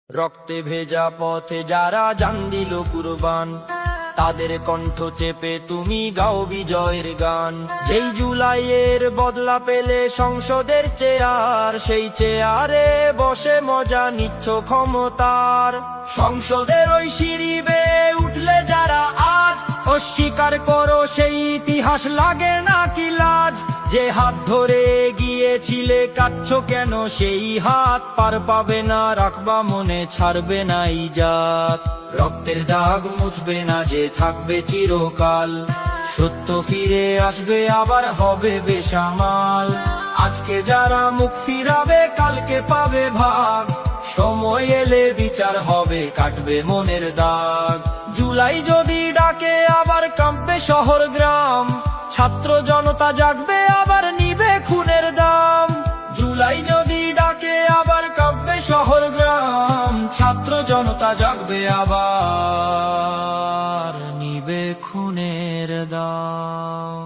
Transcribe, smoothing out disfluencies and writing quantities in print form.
রক্তে ভেজা পথে যারা জান দিল কুরবান, তাদের কণ্ঠ চেপে তুমি গাও বিজয়ের গান। যেই জুলাইয়ের বদলা পেলে সংসদের চেয়ার, সেই চেয়ারে বসে মজা নিচ্ছ ক্ষমতার। সংসদের ওই সিঁড়ি বেয়ে উঠলে যারা আজ, অস্বীকার করো সেই ইতিহাস, লাগে না কি লাজ? যে হাত ধরে গিয়েছিলে কাটছ কেন সেই হাত? পার পাবে না রাখবা মনে, ছাড়বে না ইজাত। রক্তের দাগ মুছবে না যে, থাকবে চিরকাল। সত্য ফিরে আসবে আবার হবে বেসামাল। আজকে যারা মুখ ফিরাবে কালকে পাবে ভাগ, সময় এলে বিচার হবে, কাটবে মনের দাগ। জুলাই যদি ডাকে আবার কাঁপবে শহর গ্রাম, ছাত্র জনতা জাগবে আবার নিবে খুনের দাম। জুলাই যদি ডাকে আবার কাঁপবে শহর গ্রাম, ছাত্র জনতা জাগবে আবার নিবে খুনের দাম।